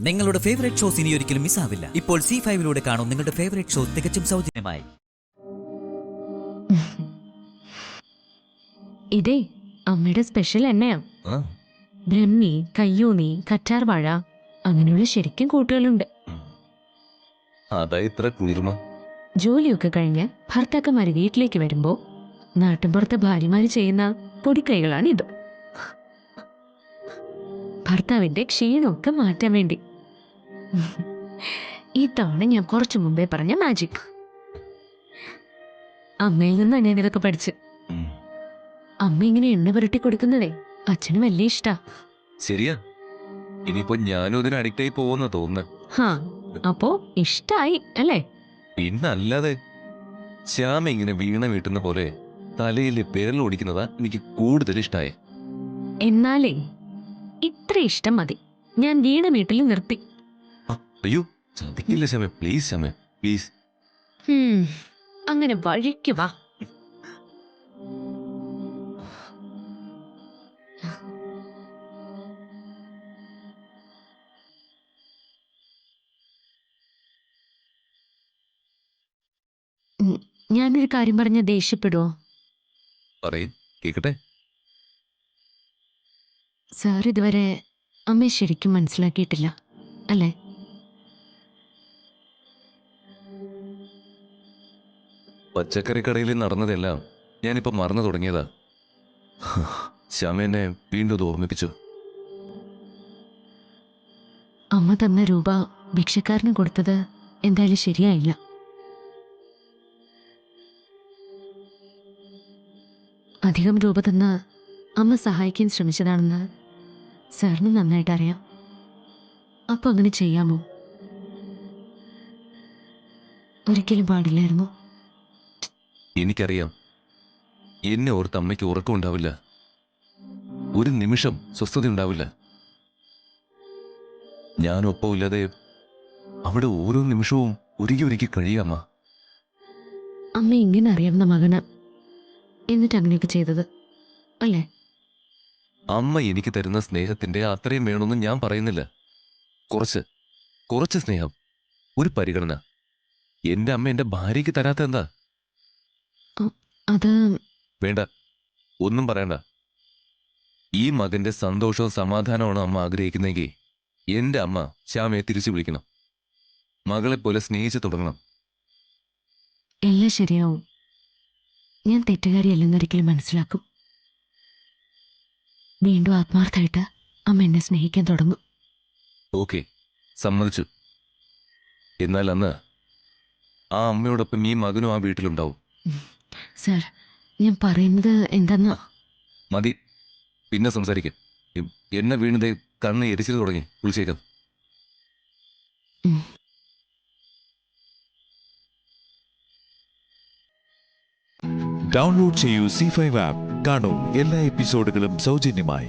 നിങ്ങളുടെ favourite shows ഇനി ഒരിക്കലും മിസ്സാവില്ല. ഇപ്പോൾ C5 കാണും നിങ്ങളുടെ ഫേവറേറ്റ് ഷോ തികച്ചും സൗജന്യമായി. ഇതേ അമ്മയുടെ സ്പെഷ്യൽ എണ്ണയാ. ബ്രഹ്മി, കയ്യൂന്നി, കറ്റാർവാഴ അങ്ങനെയുള്ള ശരിക്കും കൂട്ടുകളുണ്ട്. ജോലിയൊക്കെ കഴിഞ്ഞ് ഭർത്താക്കന്മാര് വീട്ടിലേക്ക് വരുമ്പോ നാട്ടിൻപുറത്തെ ഭാര്യമാര് ചെയ്യുന്ന പൊടിക്കൈകളാണ് ഇത്. ഭർത്താവിന്റെ ക്ഷീണമൊക്കെ മാറ്റാൻ വേണ്ടി. ഇതാണ് ഞാൻ കുറച്ചു മുമ്പേ പറഞ്ഞ മാജിക്. അമ്മയിൽ നിന്നാണ് ഞാൻ ഇതൊക്കെ പഠിച്ച്. അമ്മ ഇങ്ങനെ എണ്ണ പുരട്ടി കൊടുക്കുന്നതേ അച്ഛന് വലിയ ഇഷ്ടാ. ശരിയാ, ഇനിയിപ്പോ ഞാനും ഇതിന് അഡിക്റ്റ് ആയി പോകുന്ന തോന്നുന്നു. അപ്പോ ഇഷ്ടായി അല്ലേ? പിന്നല്ലാതെ. ശ്യാമ ഇങ്ങനെ വീണ വീട്ടുന്ന പോലെ തലയിൽ പേരൽ ഓടിക്കുന്നതാ എനിക്ക് കൂടുതൽ ഇഷ്ടായേ. എന്നാലേ ഇത്ര ഇഷ്ടം മതി, ഞാൻ വീണ വീട്ടിൽ നിർത്തി. അയ്യോ ചതിക്കില്ല ശ്യാമ, പ്ലീസ് ശ്യാമ, പ്ലീസ്. അങ്ങനെ വഴിക്ക് വാ. ഞാനൊരു കാര്യം പറഞ്ഞ ദേഷ്യപ്പെടുവോ? പറയും, കേക്കട്ടെ. സാർ ഇതുവരെ അമ്മയെ ശരിക്കും മനസ്സിലാക്കിയിട്ടില്ല അല്ലേ? പച്ചക്കറി കടയിൽ നടന്നതെല്ലാം ഞാനിപ്പോ മറന്നു തുടങ്ങിയതാ. ശ്യാമ എന്നെ വീണ്ടും അത് ഓർമ്മിപ്പിച്ചു. അമ്മ തന്ന രൂപ ഭിക്ഷക്കാരന് കൊടുത്തത് എന്തായാലും ശരിയായില്ല. അധികം രൂപ തന്ന് അമ്മ സഹായിക്കാൻ ശ്രമിച്ചതാണെന്ന് സാറിന് നന്നായിട്ട് അറിയാം. അപ്പൊ അങ്ങനെ ചെയ്യാമോ? ഒരിക്കലും പാടില്ലായിരുന്നു. എനിക്കറിയാം, എന്നെ ഓർത്ത് അമ്മയ്ക്ക് ഉറക്കം ഉണ്ടാവില്ല, ഒരു നിമിഷം സ്വസ്ഥത ഉണ്ടാവില്ല. ഞാനൊപ്പം ഇല്ലാതെ അവിടെ ഓരോ നിമിഷവും ഒരുക്കി ഒരുക്കി കഴിയാമ്മ. അമ്മ ഇങ്ങനെ അറിയാവുന്ന മകന് എന്നിട്ട് അങ്ങനെയൊക്കെ ചെയ്തത് അല്ലേ? അമ്മ എനിക്ക് തരുന്ന സ്നേഹത്തിന്റെ അത്രയും വേണമെന്ന് ഞാൻ പറയുന്നില്ല. കുറച്ച് സ്നേഹം, ഒരു പരിഗണന. എന്റെ അമ്മ എന്റെ ഭാര്യയ്ക്ക് തരാത്ത എന്താ? അത് വേണ്ട, ഒന്നും പറയണ്ട. ഈ മകന്റെ സന്തോഷവും സമാധാനമാണ് അമ്മ ആഗ്രഹിക്കുന്നെങ്കിൽ എന്റെ അമ്മ ശ്യാമയെ തിരിച്ചു വിളിക്കണം, മകളെപ്പോലെ സ്നേഹിച്ചു തുടങ്ങണം. എല്ലാം ശരിയാവും. ഞാൻ തെറ്റുകാരിയല്ലെന്നൊരിക്കലും മനസ്സിലാക്കും. വീണ്ടും ആത്മാർത്ഥമായിട്ട് അമ്മ എന്നെ സ്നേഹിക്കാൻ തുടങ്ങും. ഓക്കെ, സമ്മതിച്ചു. എന്നാൽ അന്ന് ആ അമ്മയോടൊപ്പം ഈ മകനും ആ വീട്ടിലുണ്ടാവും. സാർ, ഞാൻ പറയുന്നത് എന്താന്ന്... മതി, പിന്നെ സംസാരിക്കാം. എന്നെ വീണതേ കണ്ണ് എരിച്ചിട്ട് തുടങ്ങി. വിളിച്ചേക്കാം. ഡൗൺലോഡ് ചെയ്യൂ C5 ആപ്പ്. കാണൂ എല്ലാ എപ്പിസോഡുകളും സൗജന്യമായി.